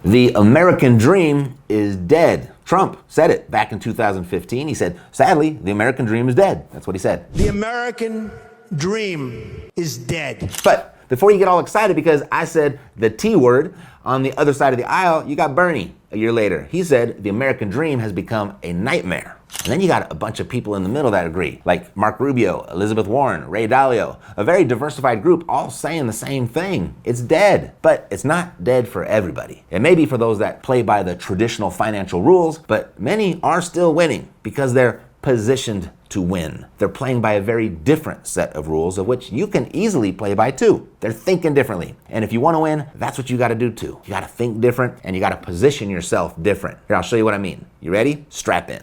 The American dream is dead. Trump said it back in 2015. He said, sadly, the American dream is dead. That's what he said. The American dream is dead. But before you get all excited because I said the T word, on the other side of the aisle, you got Bernie a year later. He said the American dream has become a nightmare. And then you got a bunch of people in the middle that agree, like Mark Rubio, Elizabeth Warren, Ray Dalio, a very diversified group all saying the same thing. It's dead, but it's not dead for everybody. It may be for those that play by the traditional financial rules, but many are still winning because they're positioned to win. They're playing by a very different set of rules of which you can easily play by too. They're thinking differently. And if you want to win, that's what you got to do too. You got to think different and you got to position yourself different. Here, I'll show you what I mean. You ready? Strap in.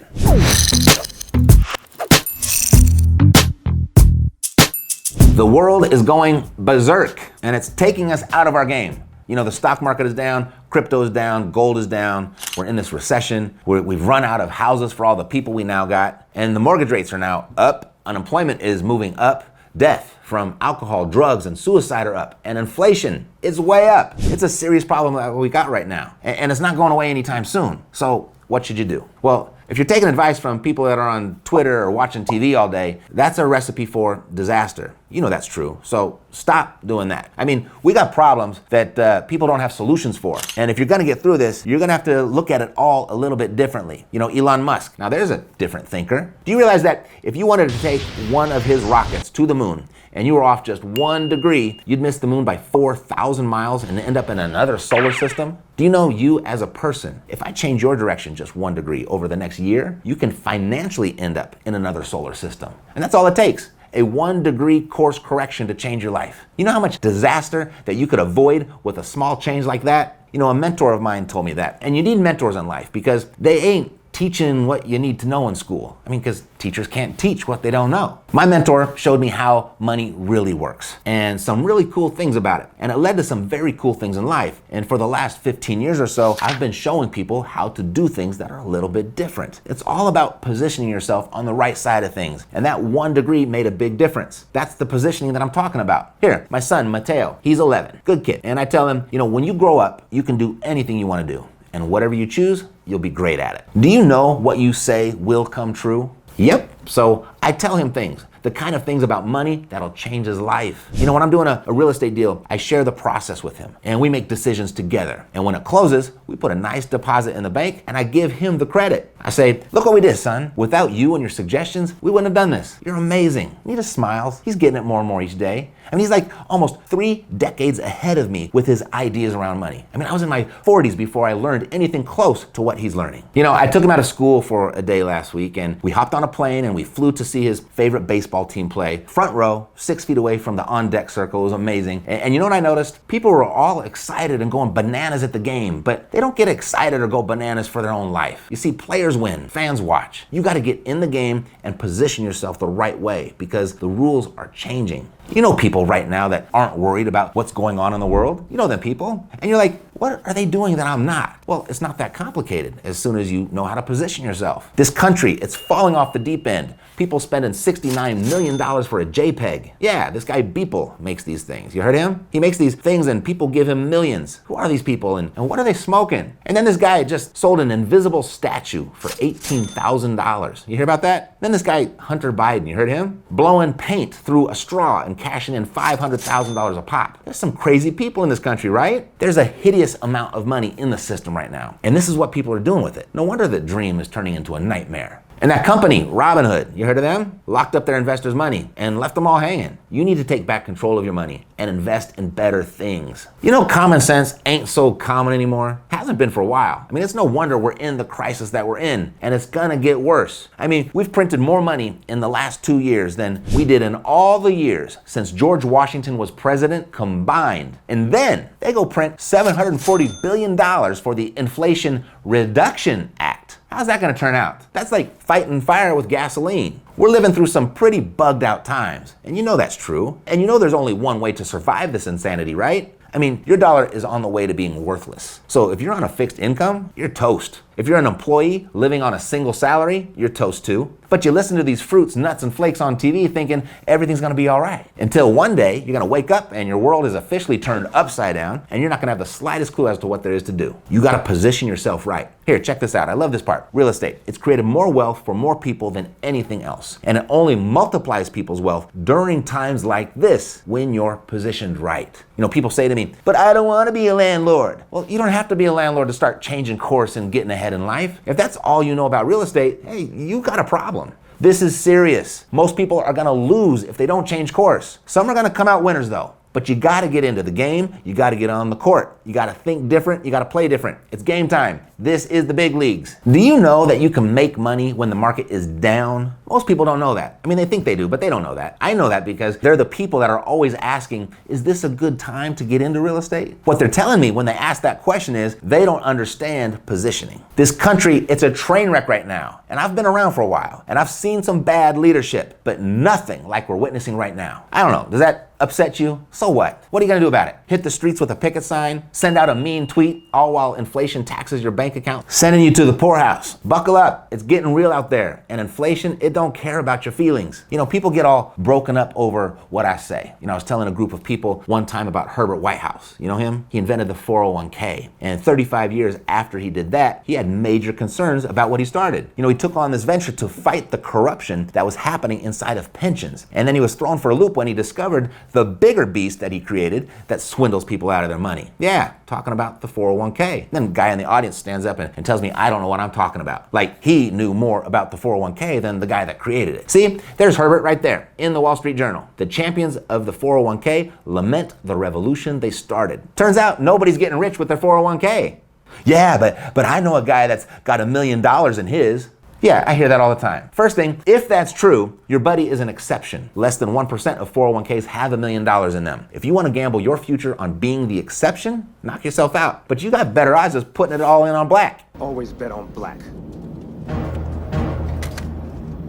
The world is going berserk and it's taking us out of our game. You know, the stock market is down, crypto is down, gold is down. We're in this recession. We've run out of houses for all the people we now got. And the mortgage rates are now up. Unemployment is moving up. Death from alcohol, drugs, and suicide are up. And inflation is way up. It's a serious problem that we got right now. And it's not going away anytime soon. So what should you do? Well, if you're taking advice from people that are on Twitter or watching TV all day, that's a recipe for disaster. You know that's true. So stop doing that. I mean, we got problems that people don't have solutions for. And if you're gonna get through this, you're gonna have to look at it all a little bit differently. You know, Elon Musk, now there's a different thinker. Do you realize that if you wanted to take one of his rockets to the moon and you were off just 1 degree, you'd miss the moon by 4,000 miles and end up in another solar system? Do you know you as a person, if I change your direction just 1 degree over the next year, you can financially end up in another solar system. And that's all it takes. A 1 degree course correction to change your life. You know how much disaster that you could avoid with a small change like that? You know, a mentor of mine told me that. And you need mentors in life because they ain't teaching what you need to know in school. I mean, because teachers can't teach what they don't know. My mentor showed me how money really works and some really cool things about it. And it led to some very cool things in life. And for the last 15 years or so, I've been showing people how to do things that are a little bit different. It's all about positioning yourself on the right side of things. And that 1 degree made a big difference. That's the positioning that I'm talking about. Here, my son, Mateo, he's 11, good kid. And I tell him, you know, when you grow up, you can do anything you want to do. And whatever you choose, you'll be great at it. Do you know what you say will come true? Yep. So I tell him things, the kind of things about money that'll change his life. You know, when I'm doing a real estate deal, I share the process with him and we make decisions together. And when it closes, we put a nice deposit in the bank and I give him the credit. I say, look what we did, son. Without you and your suggestions, we wouldn't have done this. You're amazing. He just smiles. He's getting it more and more each day. I mean, he's like almost 3 decades ahead of me with his ideas around money. I mean, I was in my 40s before I learned anything close to what he's learning. You know, I took him out of school for a day last week and we hopped on a plane and we flew to see his favorite baseball team play. Front row, 6 feet away from the on-deck circle. It was amazing. And you know what I noticed? People were all excited and going bananas at the game, but they don't get excited or go bananas for their own life. You see, players win, fans watch. You got to get in the game and position yourself the right way because the rules are changing. You know people right now that aren't worried about what's going on in the world. You know them people. And you're like, what are they doing that I'm not? Well, it's not that complicated as soon as you know how to position yourself. This country, it's falling off the deep end. People spending $69 million for a JPEG. Yeah, this guy Beeple makes these things. You heard him? He makes these things and people give him millions. Who are these people and what are they smoking? And then this guy just sold an invisible statue for $18,000. You hear about that? Then this guy, Hunter Biden, you heard him? Blowing paint through a straw and cashing in $500,000 a pop. There's some crazy people in this country, right? There's a hideous amount of money in the system right now. And this is what people are doing with it. No wonder the dream is turning into a nightmare. And that company, Robinhood, you heard of them? Locked up their investors' money and left them all hanging. You need to take back control of your money and invest in better things. You know, common sense ain't so common anymore. Hasn't been for a while. I mean, it's no wonder we're in the crisis that we're in, and it's gonna get worse. I mean, we've printed more money in the last 2 years than we did in all the years since George Washington was president combined. And then they go print $740 billion for the Inflation Reduction Act. How's that gonna turn out? That's like fighting fire with gasoline. We're living through some pretty bugged out times, and you know that's true. And you know there's only one way to survive this insanity, right? I mean, your dollar is on the way to being worthless. So if you're on a fixed income, you're toast. If you're an employee living on a single salary, you're toast too. But you listen to these fruits, nuts, and flakes on TV thinking everything's gonna be all right. Until one day, you're gonna wake up and your world is officially turned upside down and you're not gonna have the slightest clue as to what there is to do. You gotta position yourself right. Here, check this out. I love this part. Real estate. It's created more wealth for more people than anything else. And it only multiplies people's wealth during times like this when you're positioned right. You know, people say to me, but I don't wanna be a landlord. Well, you don't have to be a landlord to start changing course and getting ahead in life. If that's all you know about real estate, hey, you got a problem. This is serious. Most people are gonna lose if they don't change course. Some are gonna come out winners though. But you gotta get into the game, you gotta get on the court. You gotta think different, you gotta play different. It's game time. This is the big leagues. Do you know that you can make money when the market is down? Most people don't know that. I mean, they think they do, but they don't know that. I know that because they're the people that are always asking, is this a good time to get into real estate? What they're telling me when they ask that question is they don't understand positioning. This country, it's a train wreck right now. And I've been around for a while and I've seen some bad leadership, but nothing like we're witnessing right now. I don't know, does that upset you? So what? What are you gonna do about it? Hit the streets with a picket sign? Send out a mean tweet, all while inflation taxes your bank account? Sending you to the poorhouse. Buckle up, it's getting real out there. And inflation, it don't care about your feelings. You know, people get all broken up over what I say. You know, I was telling a group of people one time about Herbert Whitehouse. You know him? He invented the 401k. And 35 years after he did that, he had major concerns about what he started. You know, he took on this venture to fight the corruption that was happening inside of pensions. And then he was thrown for a loop when he discovered the bigger beast that he created that swindles people out of their money. Yeah, talking about the 401k. Then a guy in the audience stands up and tells me I don't know what I'm talking about. Like he knew more about the 401k than the guy that created it. See, there's Herbert right there in the Wall Street Journal. The champions of the 401k lament the revolution they started. Turns out nobody's getting rich with their 401k. Yeah, but I know a guy that's got $1 million in his. Yeah, I hear that all the time. First thing, if that's true, your buddy is an exception. Less than 1% of 401ks have $1 million in them. If you want to gamble your future on being the exception, knock yourself out. But you got better odds of putting it all in on black. Always bet on black.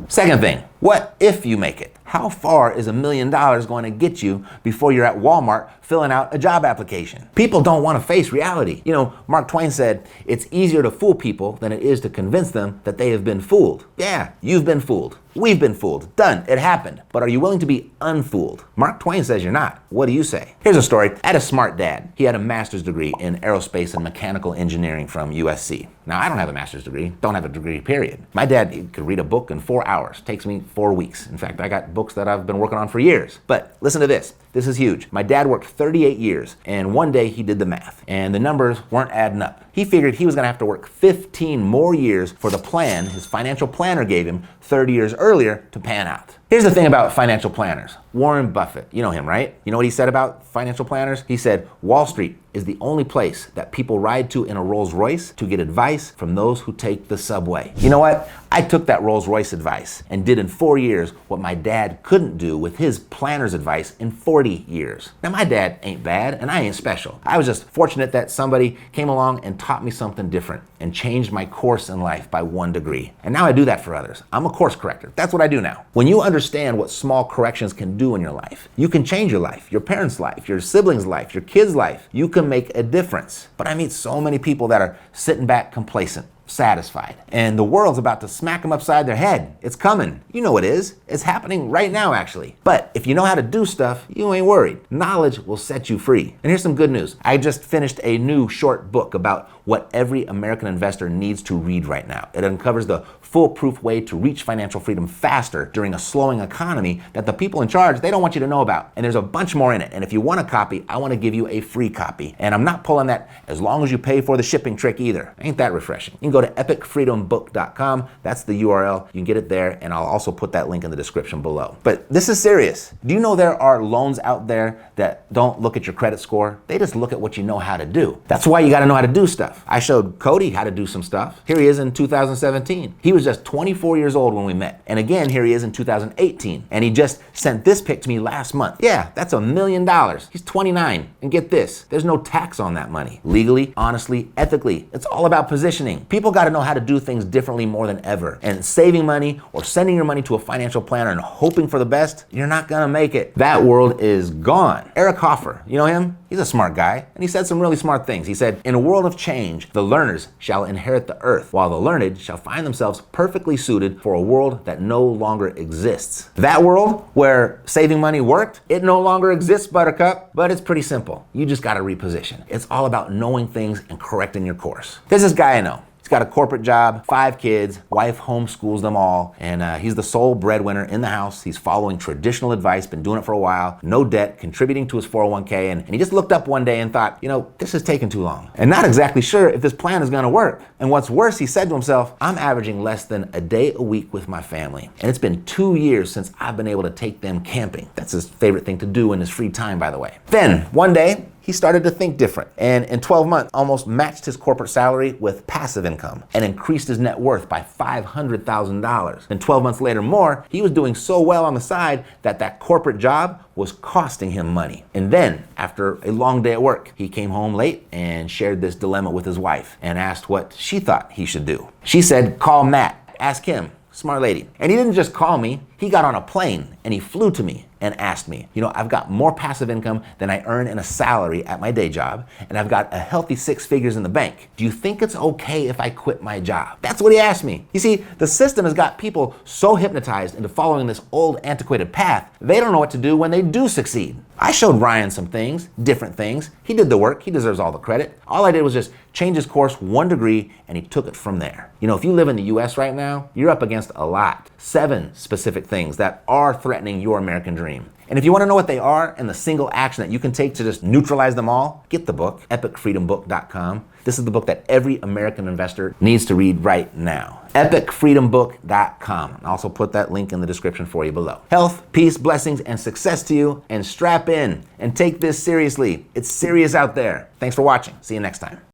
Second thing, what if you make it? How far is $1 million going to get you before you're at Walmart filling out a job application? People don't want to face reality. You know, Mark Twain said, it's easier to fool people than it is to convince them that they have been fooled. Yeah, you've been fooled. We've been fooled. Done. It happened. But are you willing to be unfooled? Mark Twain says you're not. What do you say? Here's a story. I had a smart dad. He had a master's degree in aerospace and mechanical engineering from USC. Now, I don't have a master's degree. Don't have a degree, period. My dad could read a book in 4 hours. Takes me 4 weeks. In fact, I got books that I've been working on for years. But listen to this. This is huge. My dad worked 38 years, and one day he did the math, and the numbers weren't adding up. He figured he was gonna have to work 15 more years for the plan his financial planner gave him 30 years earlier to pan out. Here's the thing about financial planners. Warren Buffett, you know him, right? You know what he said about financial planners? He said, Wall Street is the only place that people ride to in a Rolls Royce to get advice from those who take the subway. You know what? I took that Rolls Royce advice and did in 4 years what my dad couldn't do with his planner's advice in 40 years. Now, my dad ain't bad and I ain't special. I was just fortunate that somebody came along and taught me something different and changed my course in life by 1 degree. And now I do that for others. I'm a course corrector. That's what I do now. When you understand what small corrections can do in your life, you can change your life, your parents' life, your siblings' life, your kids' life. You can make a difference. But I meet so many people that are sitting back complacent, satisfied. And the world's about to smack them upside their head. It's coming. You know it is. It's happening right now, actually. But if you know how to do stuff, you ain't worried. Knowledge will set you free. And here's some good news. I just finished a new short book about what every American investor needs to read right now. It uncovers the foolproof way to reach financial freedom faster during a slowing economy that the people in charge, they don't want you to know about. And there's a bunch more in it. And if you want a copy, I want to give you a free copy. And I'm not pulling that as long as you pay for the shipping trick either. Ain't that refreshing? You can go to epicfreedombook.com. That's the URL. You can get it there, and I'll also put that link in the description below. But this is serious. Do you know there are loans out there that don't look at your credit score? They just look at what you know how to do. That's why you got to know how to do stuff. I showed Cody how to do some stuff. Here he is in 2017. He was just 24 years old when we met. And again, here he is in 2018. And he just sent this pic to me last month. Yeah, that's $1 million. He's 29. And get this, there's no tax on that money. Legally, honestly, ethically. It's all about positioning. People got to know how to do things differently more than ever. And saving money or sending your money to a financial planner and hoping for the best, you're not gonna make it. That world is gone. Eric Hoffer, you know him? He's a smart guy, and he said some really smart things. He said, in a world of change, the learners shall inherit the earth, while the learned shall find themselves perfectly suited for a world that no longer exists. That world where saving money worked, it no longer exists, Buttercup, but it's pretty simple. You just gotta reposition. It's all about knowing things and correcting your course. There's this guy I know. He's got a corporate job, 5 kids, wife homeschools them all, and he's the sole breadwinner in the house. He's following traditional advice, been doing it for a while, no debt, contributing to his 401k, and he just looked up one day and thought, this is taking too long. And not exactly sure if this plan is gonna work. And what's worse, he said to himself, I'm averaging less than a day a week with my family. And it's been 2 years since I've been able to take them camping. That's his favorite thing to do in his free time, by the way. Then, one day, he started to think different, and in 12 months, almost matched his corporate salary with passive income and increased his net worth by $500,000. And 12 months later more, he was doing so well on the side that corporate job was costing him money. And then, after a long day at work, he came home late and shared this dilemma with his wife and asked what she thought he should do. She said, call Matt, ask him. Smart lady. And he didn't just call me, he got on a plane and he flew to me and asked me, I've got more passive income than I earn in a salary at my day job, and I've got a healthy 6 figures in the bank. Do you think it's okay if I quit my job? That's what he asked me. You see, the system has got people so hypnotized into following this old antiquated path, they don't know what to do when they do succeed. I showed Ryan some things, different things. He did the work, he deserves all the credit. All I did was just change his course 1 degree and he took it from there. If you live in the US right now, you're up against a lot. 7 specific things that are threatening your American dream. And if you want to know what they are and the single action that you can take to just neutralize them all, get the book, epicfreedombook.com. This is the book that every American investor needs to read right now. epicfreedombook.com. I'll also put that link in the description for you below. Health, peace, blessings, and success to you, and strap in and take this seriously. It's serious out there. Thanks for watching. See you next time.